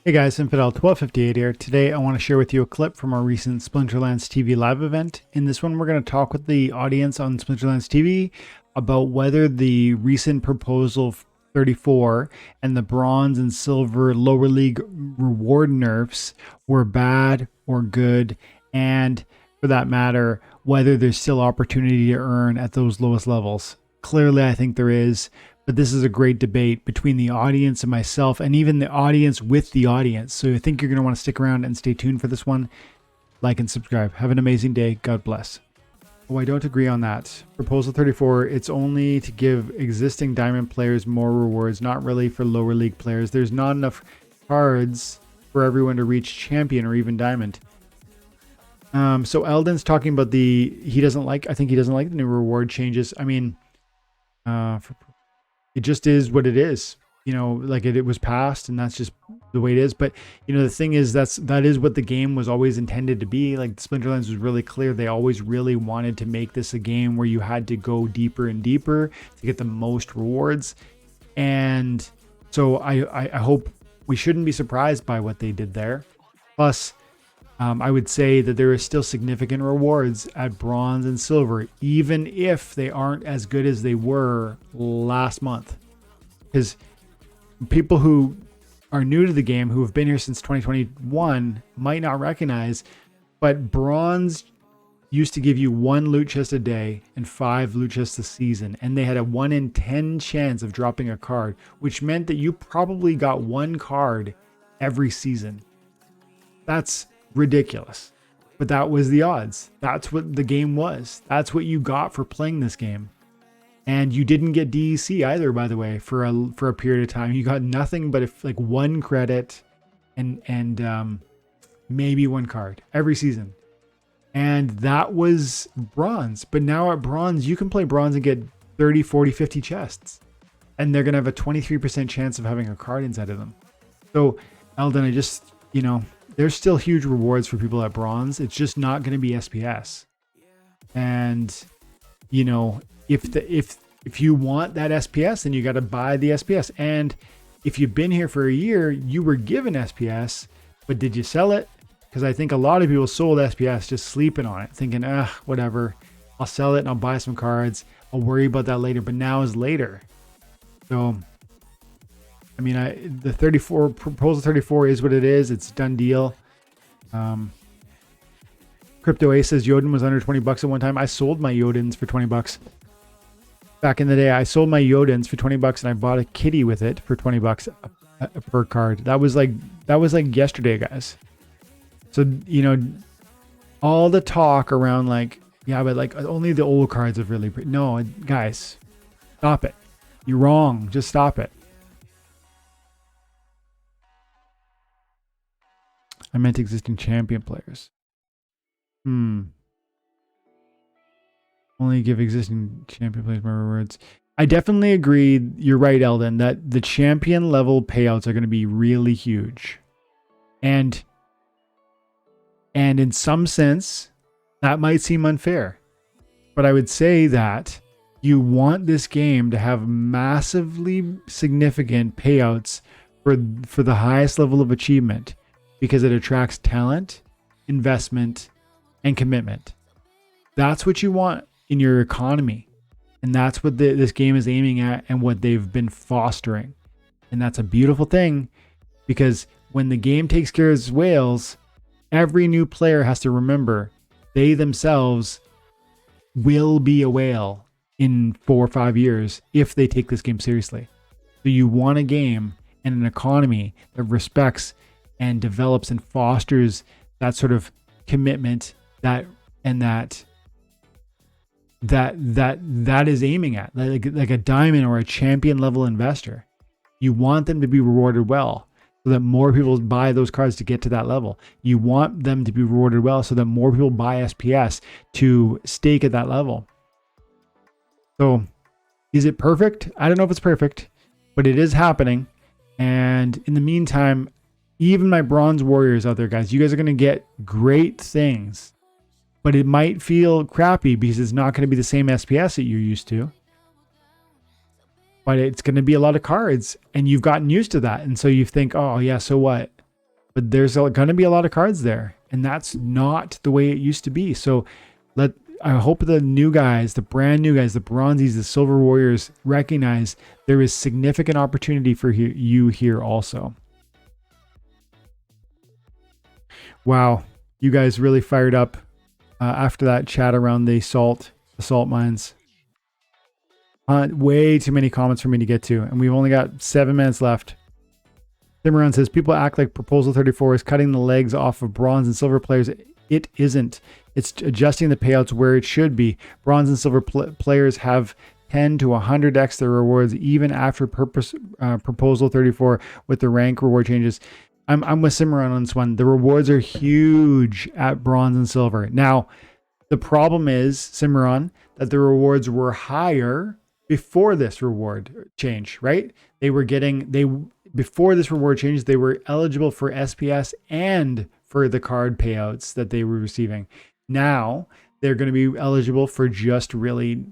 Hey guys, Infidel1258 here. Today I want to share with you a clip from our recent Splinterlands TV live event. In this one, we're going to talk with the audience on Splinterlands TV about whether the recent proposal 34 and the bronze and silver lower league reward nerfs were bad or good, and for that matter, whether there's still opportunity to earn at those lowest levels. Clearly, I think there is. But this is a great debate between the audience and myself, and even the audience with the audience. So I think you're going to want to stick around and stay tuned for this one. Like and subscribe. Have an amazing day. God bless. Oh, I don't agree on that. Proposal 34, it's only to give existing diamond players more rewards, not really for lower league players. There's not enough cards for everyone to reach champion or even diamond. So Eldon's talking about I think he doesn't like the new reward changes. I mean, it just is what it is, like it was passed and that's just the way it is. But the thing is, that is what the game was always intended to be. Like Splinterlands was really clear. They always really wanted to make this a game where you had to go deeper and deeper to get the most rewards. And so I hope we shouldn't be surprised by what they did there. Plus, I would say that there is still significant rewards at bronze and silver, even if they aren't as good as they were last month. Because people who are new to the game, who have been here since 2021, might not recognize, but bronze used to give you 1 loot chest a day and 5 loot chests a season, and they had a 1 in 10 chance of dropping a card, which meant that you probably got 1 card every season. That's ridiculous, but that was the odds. That's what the game was. That's what you got for playing this game. And you didn't get DEC either, by the way, for a period of time. You got nothing but like 1 credit and maybe 1 card every season. And that was bronze. But now at bronze, you can play bronze and get 30, 40, 50 chests. And they're going to have a 23% chance of having a card inside of them. So Eldon, I just, there's still huge rewards for people at bronze. It's just not going to be SPS. And if you want that SPS, then you got to buy the SPS. And if you've been here for a year, you were given SPS, but did you sell it? Because I think a lot of people sold SPS just sleeping on it, thinking, whatever, I'll sell it and I'll buy some cards. I'll worry about that later. But now is later. So I mean, the proposal 34 is what it is. It's a done deal. Crypto A says Jodin was under $20 at one time. I sold my Jodins for $20. Back in the day, I sold my Jodins for $20 and I bought a kitty with it for $20 per card. That was like yesterday, guys. So, all the talk around but only the old cards have really, no, guys, stop it. You're wrong. Just stop it. I meant existing champion players. Only give existing champion players more rewards. I definitely agree. You're right, Eldon, that the champion level payouts are going to be really huge. And in some sense, that might seem unfair. But I would say that you want this game to have massively significant payouts for the highest level of achievement, because it attracts talent, investment, and commitment. That's what you want in your economy. And that's what this game is aiming at and what they've been fostering. And that's a beautiful thing, because when the game takes care of its whales, every new player has to remember they themselves will be a whale in 4 or 5 years if they take this game seriously. So you want a game and an economy that respects and develops and fosters that sort of commitment that is aiming at like a diamond or a champion level investor. You want them to be rewarded well so that more people buy those cards to get to that level. You want them to be rewarded well so that more people buy SPS to stake at that level. So is it perfect? I don't know if it's perfect, but it is happening. And in the meantime, even my bronze warriors out there, guys, you guys are going to get great things, but it might feel crappy because it's not going to be the same SPS that you're used to. but it's going to be a lot of cards and you've gotten used to that. And so you think, oh yeah, so what? but there's going to be a lot of cards there, and that's not the way it used to be. So I hope the new guys, the brand new guys, the Bronzies, the Silver Warriors recognize there is significant opportunity for you here also. Wow, you guys really fired up after that chat around the salt mines. Way too many comments for me to get to, and we've only got 7 minutes left. Cimarron says, people act like Proposal 34 is cutting the legs off of bronze and silver players. It isn't. It's adjusting the payouts where it should be. Bronze and silver players have 10 to 100x their rewards even after Proposal 34 with the rank reward changes. I'm with Cimarron on this one. The rewards are huge at bronze and silver. Now, the problem is, Cimarron, that the rewards were higher before this reward change, right? Before this reward change, they were eligible for SPS and for the card payouts that they were receiving. Now they're going to be eligible for just really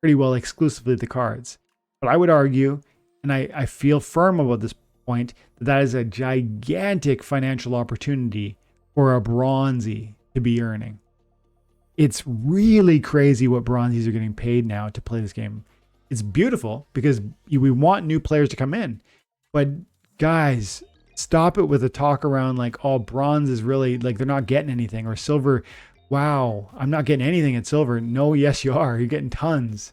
pretty well exclusively the cards. But I would argue, and I feel firm about this point, that is a gigantic financial opportunity for a Bronzy to be earning. It's really crazy what Bronzies are getting paid now to play this game. It's beautiful because we want new players to come in. But guys, stop it with the talk around like, oh, bronze is really like they're not getting anything, or silver. Wow, I'm not getting anything at silver. No, yes, you are. You're getting tons.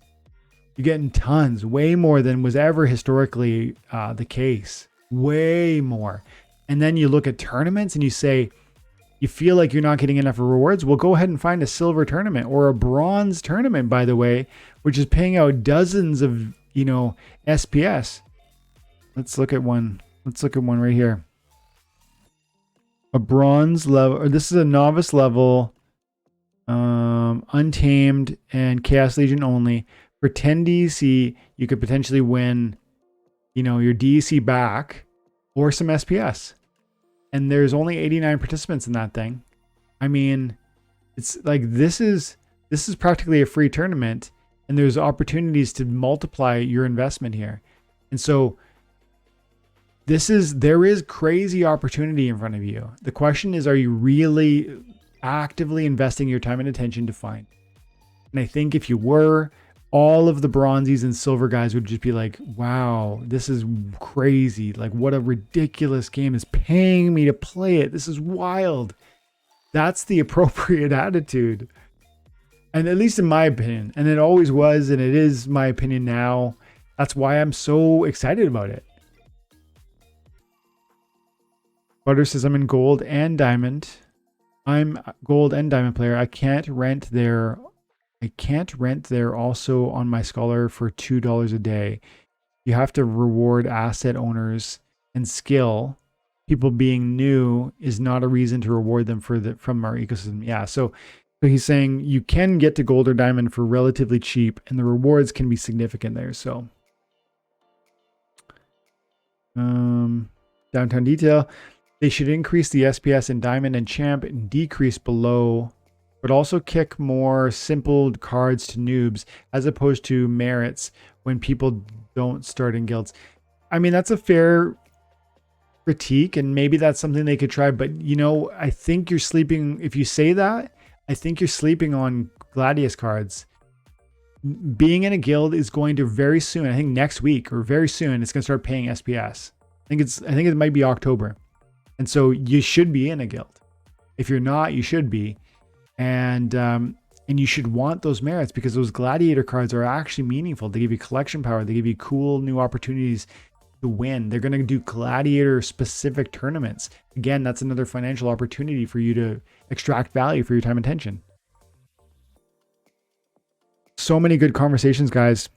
You're getting tons, way more than was ever historically the case. Way more. And then you look at tournaments and you say, you feel like you're not getting enough rewards. Well, go ahead and find a silver tournament or a bronze tournament, by the way, which is paying out dozens of, SPS. Let's look at one. Let's look at one right here. A bronze level, or this is a novice level, Untamed and Chaos Legion only. For 10 DC, you could potentially win, your DC back or some SPS. And there's only 89 participants in that thing. I mean, it's like this is practically a free tournament, and there's opportunities to multiply your investment here. And so there is crazy opportunity in front of you. The question is, are you really actively investing your time and attention to find? And I think if you were, all of the bronzies and silver guys would just be like, wow, this is crazy. Like, what a ridiculous game is paying me to play it. This is wild. That's the appropriate attitude. And at least in my opinion, and it always was, and it is my opinion now. That's why I'm so excited about it. Butter says, I'm in gold and diamond. I'm gold and diamond player. I can't rent there also on my scholar for $2 a day. You have to reward asset owners and skill. People being new is not a reason to reward them from our ecosystem. Yeah. So he's saying you can get to gold or diamond for relatively cheap, and the rewards can be significant there. So downtown detail. They should increase the SPS in diamond and champ and decrease below, but also kick more simple cards to noobs as opposed to merits when people don't start in guilds. I mean, that's a fair critique, and maybe that's something they could try, but I think you're sleeping. If you say that, I think you're sleeping on Gladius cards. Being in a guild is going to very soon, I think next week or very soon, it's going to start paying SPS. I think it might be October. And so you should be in a guild. If you're not, you should be. And you should want those merits, because those gladiator cards are actually meaningful. They give you collection power. They give you cool new opportunities to win. They're going to do gladiator specific tournaments. Again, that's another financial opportunity for you to extract value for your time and attention. So many good conversations, guys.